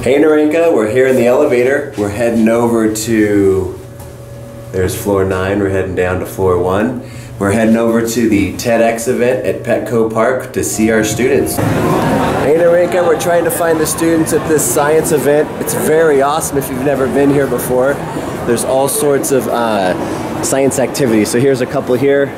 Hey Narenka, we're here in the elevator. We're heading over to, there's floor 9, we're heading down to floor 1. We're heading over to the TEDx event at Petco Park to see our students. Hey Narenka, we're trying to find the students at this science event. It's very awesome if you've never been here before. There's all sorts of science activities. So here's a couple here.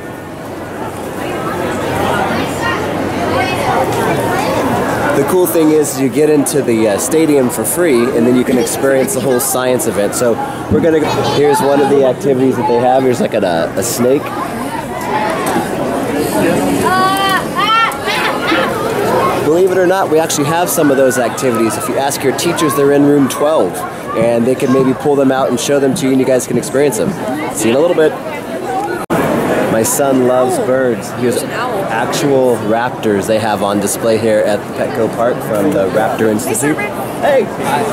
The cool thing is you get into the stadium for free and then you can experience the whole science event. So we're gonna go, here's one of the activities that they have. Here's like a snake. Believe it or not, we actually have some of those activities. If you ask your teachers, they're in room 12 and they can maybe pull them out and show them to you and you guys can experience them. See you in a little bit. My son loves birds. Here's actual raptors they have on display here at the Petco Park from the Raptor Institute. Hey,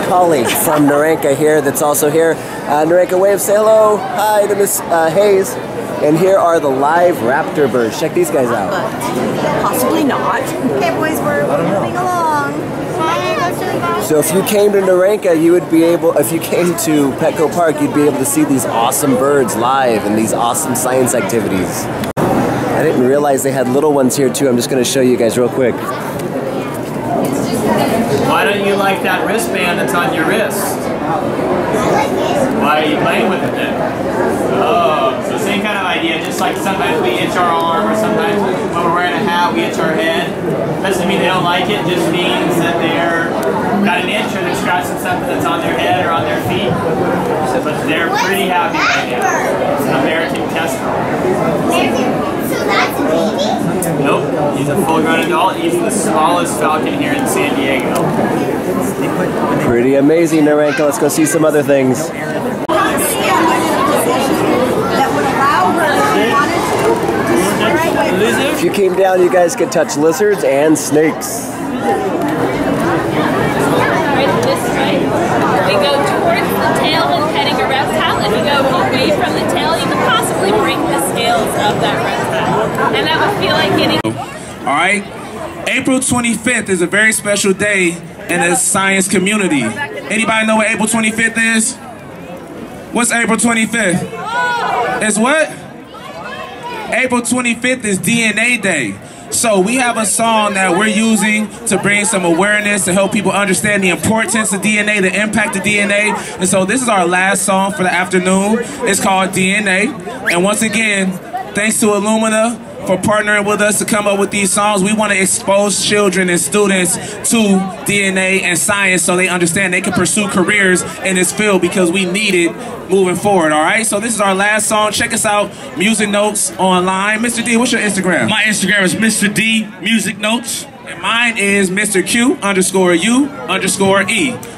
colleague from Narenka here that's also here. Narenka, wave, say hello. Hi to Miss Hayes. And here are the live raptor birds. Check these guys out. Possibly not. Okay, boys, we're moving along. So if you came to Narenka, you would be able, if you came to Petco Park, you'd be able to see these awesome birds live and these awesome science activities. I didn't realize they had little ones here too. I'm just going to show you guys real quick. Why don't you like that wristband that's on your wrist? Why are you playing with it then? Oh, so same kind of idea, just like sometimes we itch our arm or sometimes when we're wearing a hat we itch our head. Doesn't mean they don't like it, just means that they're got an itch or they're scratching something that's on their head or on their feet. But they're pretty happy right now. It's an American kestrel. So that's a baby? Nope, he's a full-grown adult. He's the smallest falcon here in San Diego. Pretty amazing, Narenka. Let's go see some other things. If you came down, you guys could touch lizards and snakes. We go towards the tail and petting a reptile. If you go away from the tail, you can possibly break the scales of that reptile. And that would feel like getting... All right, April 25th is a very special day in the science community. Anybody know what April 25th is? What's April 25th? It's what? April 25th is DNA Day. So we have a song that we're using to bring some awareness to help people understand the importance of DNA, the impact of DNA. And so this is our last song for the afternoon. It's called DNA. And once again, thanks to Illumina for partnering with us to come up with these songs. We want to expose children and students to DNA and science so they understand they can pursue careers in this field because we need it moving forward, all right? So this is our last song. Check us out, Music Notes online. Mr. D, what's your Instagram? My Instagram is Mr. D Music Notes. And mine is Mr. Q_U_E.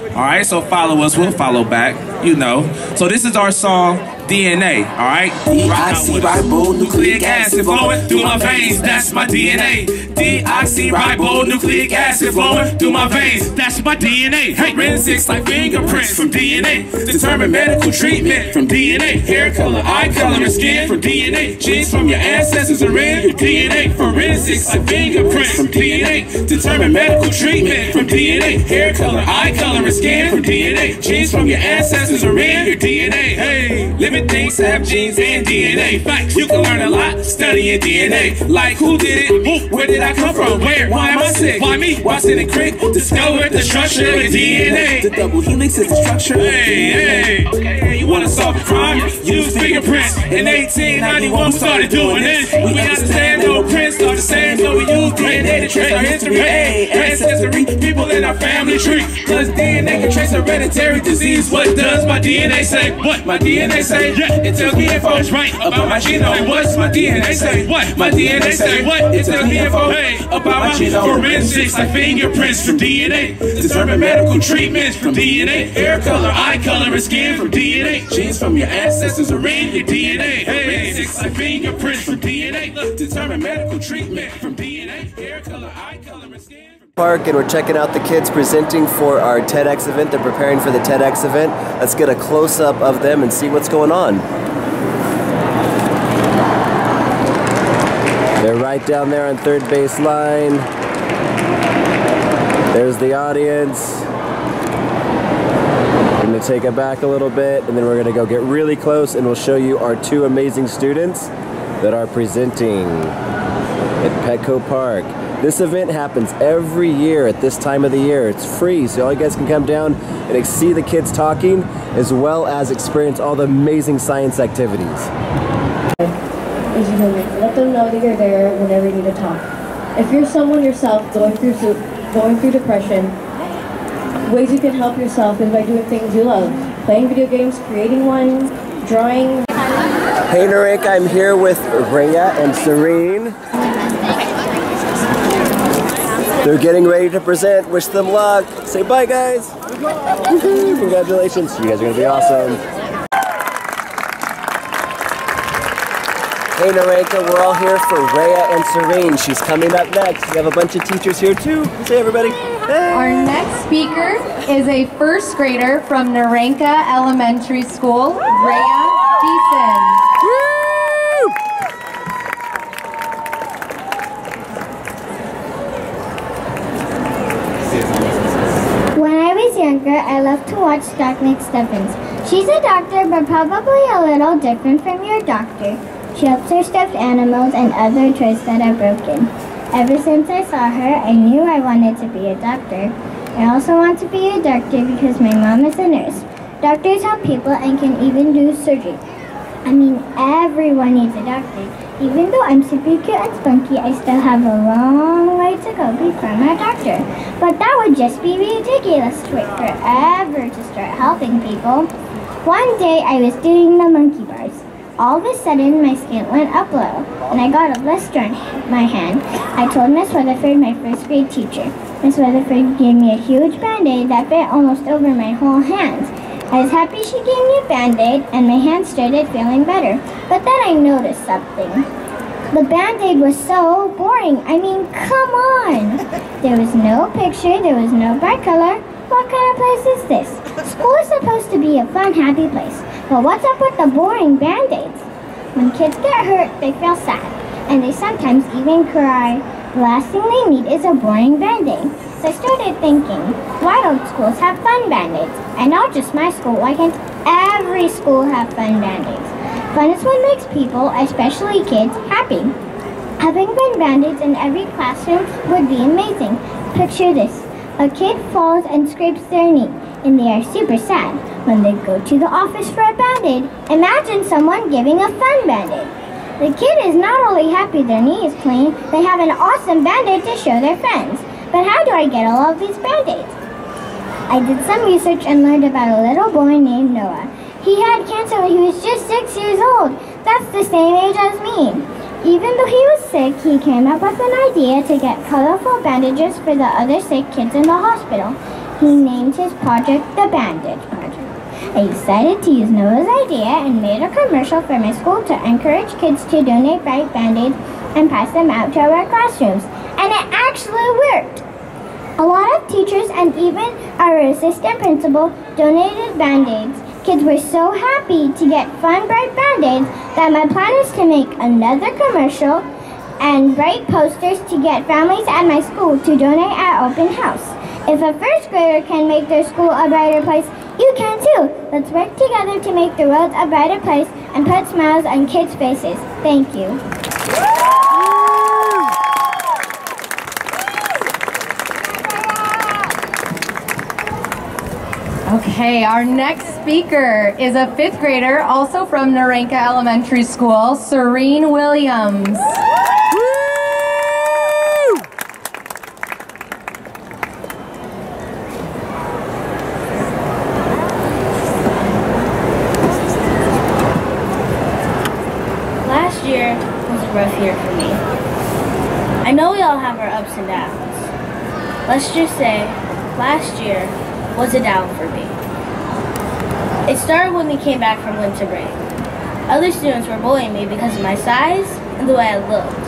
All right, so follow us, we'll follow back, you know. So this is our song, DNA, all right? Deoxyribonucleic acid flowing through my veins, that's my DNA. Deoxyribonucleic acid flowing through my veins, that's my DNA. Hey, forensics like fingerprints from DNA. Determine medical treatment from DNA. Hair color, eye color, and skin from DNA. Genes from your ancestors are in your DNA. Forensics like fingerprints from DNA. Determine medical treatment from DNA. Hair color, eye color, and skin from DNA. Genes from your ancestors are in your DNA. Hey, living things have genes and DNA. Facts, you can learn a lot studying DNA. Like who did it? Where did I come from? Where? Why am I sick? Why me? Watson and Crick discovered the structure of DNA. The double helix is the structure of DNA. Okay, you wanna solve a crime? Use fingerprints. In 1891 we started doing this. We understand no prints start the same, so we use DNA to trace our history. Hey, ancestry, people in our family tree. Cause DNA can trace hereditary disease. What does my DNA say? What my DNA say? Yeah, it tells me info right about my genome. What's my DNA say? What my DNA say? What it tells me info about my genome. Forensics like fingerprints from DNA. Determine medical treatments from DNA. Hair color, eye color, and skin from DNA. Genes from your ancestors are in your DNA. Forensics like fingerprints from DNA. Determine medical treatment from DNA. Hair color, eye color, and skin. Park, and we're checking out the kids presenting for our TEDx event. They're preparing for the TEDx event. Let's get a close-up of them and see what's going on. They're right down there on third base line. There's the audience. going to take it back a little bit, and then we're going to go get really close, and we'll show you our 2 amazing students that are presenting at Petco Park. This event happens every year at this time of the year. It's free, so all you guys can come down and see the kids talking, as well as experience all the amazing science activities. Is you know, let them know that you're there whenever you need to talk. If you're someone yourself going through depression, ways you can help yourself is by doing things you love. Playing video games, creating one, drawing. Hey Narenka, I'm here with Rhea and Serene. They're getting ready to present. Wish them luck. Say bye, guys. Congratulations. You guys are going to be awesome. Hey Narenka, we're all here for Rhea and Serene. She's coming up next. We have a bunch of teachers here too. Say everybody. Hey. Our next speaker is a first grader from Narenka Elementary School, Rhea Deason. When I was younger, I loved to watch Doc McStuffins. She's a doctor, but probably a little different from your doctor. She helps her stuffed animals and other toys that are broken. Ever since I saw her, I knew I wanted to be a doctor. I also want to be a doctor because my mom is a nurse. Doctors help people and can even do surgery. I mean, everyone needs a doctor. Even though I'm super cute and spunky, I still have a long way to go before I'm a doctor. But that would just be ridiculous to wait forever to start helping people. One day, I was doing the monkey bars. All of a sudden, my skin went up low, and I got a blister on my hand. I told Miss Weatherford, my first grade teacher. Miss Weatherford gave me a huge Band-Aid that fit almost over my whole hand. I was happy she gave me a Band-Aid, and my hand started feeling better. But then I noticed something. The Band-Aid was so boring. I mean, come on! There was no picture, there was no bright color. What kind of place is this? School is supposed to be a fun, happy place. But what's up with the boring Band-Aids? When kids get hurt, they feel sad, and they sometimes even cry. The last thing they need is a boring Band-Aid. So I started thinking, why don't schools have fun Band-Aids? And not just my school, why can't every school have fun Band-Aids? Fun is what makes people, especially kids, happy. Having fun Band-Aids in every classroom would be amazing. Picture this. A kid falls and scrapes their knee, and they are super sad. When they go to the office for a Band-Aid, imagine someone giving a fun Band-Aid. The kid is not only happy their knee is clean, they have an awesome Band-Aid to show their friends. But how do I get all of these Band-Aids? I did some research and learned about a little boy named Noah. He had cancer when he was just 6 years old. That's the same age as me. Even though he was sick, he came up with an idea to get colorful bandages for the other sick kids in the hospital. He named his project the Bandage Project. I decided to use Noah's idea and made a commercial for my school to encourage kids to donate bright Band-Aids and pass them out to our classrooms. And it actually worked! A lot of teachers and even our assistant principal donated Band-Aids. Kids were so happy to get fun, bright Band-Aids that my plan is to make another commercial and write posters to get families at my school to donate at open house. If a first grader can make their school a brighter place, you can too. Let's work together to make the world a brighter place and put smiles on kids' faces. Thank you. Okay, our next speaker is a 5th grader, also from Narenka Elementary School, Serene Williams. Last year was a rough year for me. I know we all have our ups and downs. Let's just say, last year was a down for me. It started when we came back from winter break. Other students were bullying me because of my size and the way I looked.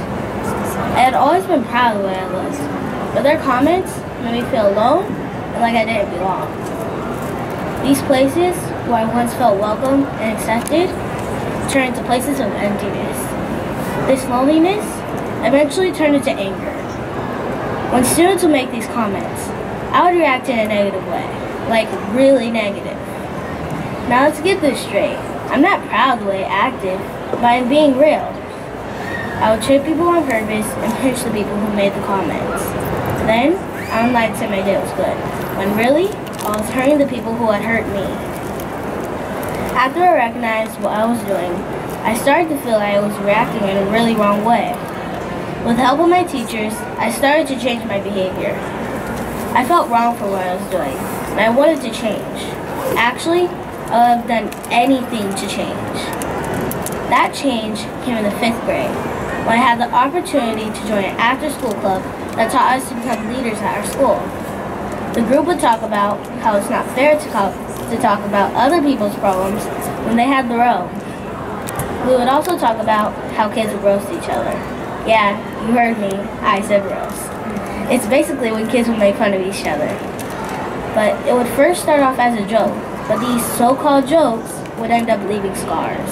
I had always been proud of the way I looked, but their comments made me feel alone and like I didn't belong. These places where I once felt welcome and accepted turned into places of emptiness. This loneliness eventually turned into anger. When students would make these comments, I would react in a negative way, like really negative. Now let's get this straight. I'm not proud the way I acted, but I'm being real. I would trip people on purpose and pinch the people who made the comments. Then, I would lie to say my day was good, when really, I was hurting the people who had hurt me. After I recognized what I was doing, I started to feel like I was reacting in a really wrong way. With the help of my teachers, I started to change my behavior. I felt wrong for what I was doing, and I wanted to change. Actually, I would have done anything to change. That change came in the 5th grade, when I had the opportunity to join an after-school club that taught us to become leaders at our school. The group would talk about how it's not fair to talk about other people's problems when they had their own. We would also talk about how kids would roast each other. Yeah, you heard me, I said roast. It's basically when kids would make fun of each other. But it would first start off as a joke, but these so-called jokes would end up leaving scars.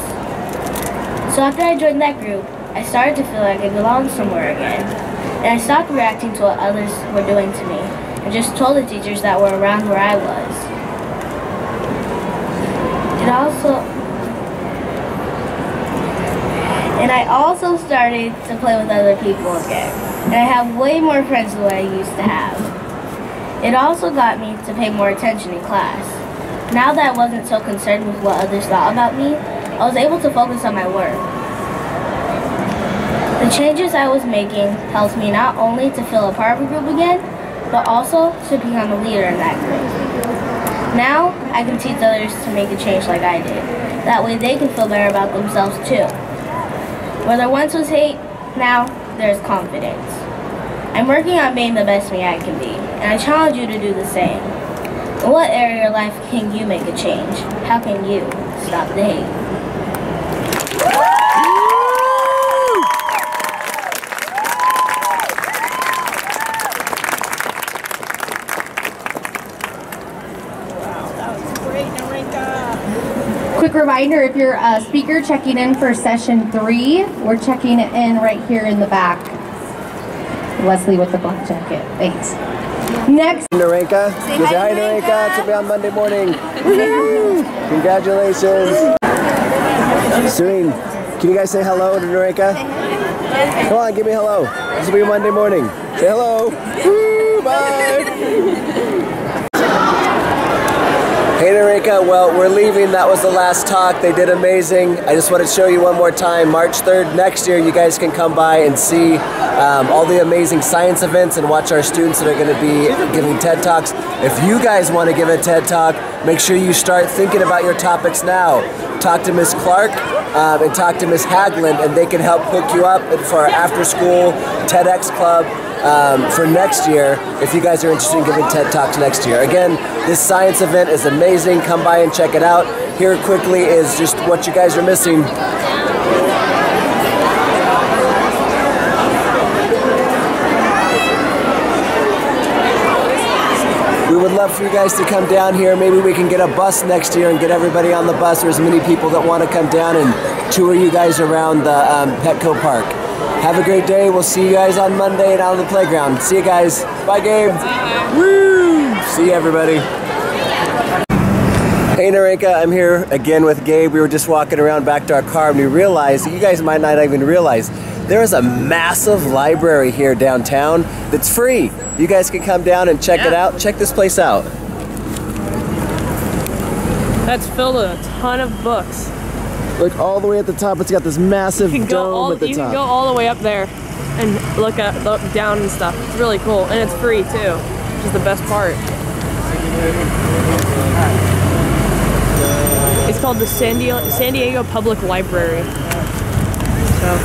So after I joined that group, I started to feel like I belonged somewhere again, and I stopped reacting to what others were doing to me, and just told the teachers that were around where I was. And I also started to play with other people again, and I have way more friends than I used to have. It also got me to pay more attention in class. Now that I wasn't so concerned with what others thought about me, I was able to focus on my work. The changes I was making helped me not only to feel a part of a group again, but also to become a leader in that group. Now, I can teach others to make a change like I did. That way they can feel better about themselves too. Where there once was hate, now there's confidence. I'm working on being the best me I can be, and I challenge you to do the same. In what area of your life can you make a change? How can you stop the hate? Quick reminder, if you're a speaker checking in for session 3, we're checking it in right here in the back. Leslie with the black jacket. Thanks. Next. Narenka. Say hi, Narenka. It's be on Monday morning. Congratulations. Serene, can you guys say hello to Narenka? Come on, give me hello. This will be Monday morning. Say hello. Woo, bye. Hey Narenka, well, we're leaving. That was the last talk. They did amazing. I just want to show you one more time. March 3rd next year, you guys can come by and see all the amazing science events and watch our students that are going to be giving TED Talks. If you guys want to give a TED Talk, make sure you start thinking about your topics now. Talk to Ms. Clark and talk to Ms. Haglund, and they can help hook you up for our after-school TEDx Club. For next year, if you guys are interested in giving TED Talks next year. Again, this science event is amazing. Come by and check it out. Here quickly is just what you guys are missing. We would love for you guys to come down here. Maybe we can get a bus next year and get everybody on the bus. There's many people that want to come down and tour you guys around the Petco Park. Have a great day. We'll see you guys on Monday and out on the playground. See you guys. Bye, Gabe. Woo! See you, everybody. Hey, Narenka. I'm here again with Gabe. We were just walking around back to our car and we realized, you guys might not even realize, there is a massive library here downtown that's free. You guys can come down and check it out. Check this place out. That's filled with a ton of books. Look all the way at the top. It's got this massive dome at the top. You can go all the way up there and look down and stuff. It's really cool, and it's free too, which is the best part. It's called the San Diego Public Library.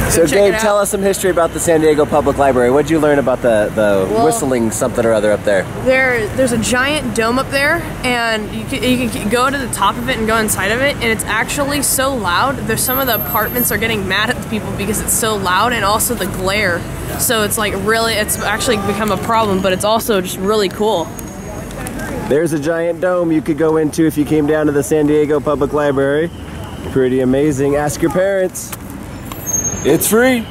So Gabe, tell us some history about the San Diego Public Library. What did you learn about the whistling something or other up there? There's a giant dome up there, and you can go to the top of it and go inside of it, and it's actually so loud. There's some of the apartments are getting mad at the people because it's so loud, and also the glare. So it's like really, it's actually become a problem, but it's also just really cool. There's a giant dome you could go into if you came down to the San Diego Public Library. Pretty amazing. Ask your parents. It's free.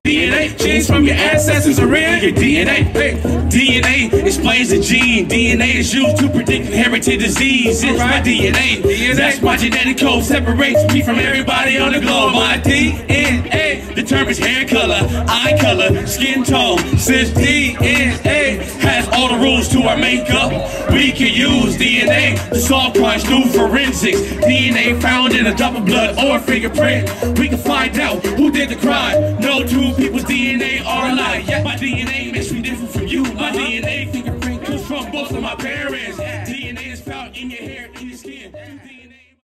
DNA. DNA. Genes from your ancestors are in your DNA. Hey, DNA explains the gene. DNA is used to predict inherited disease. It's my DNA. That's my genetic code. Separates me from everybody on the globe. My DNA determines hair color, eye color, skin tone. Since DNA has all the rules to our makeup, we can use DNA to solve crimes through forensics. DNA found in a double blood or fingerprint. We can find out who did the crime. No two people's DNA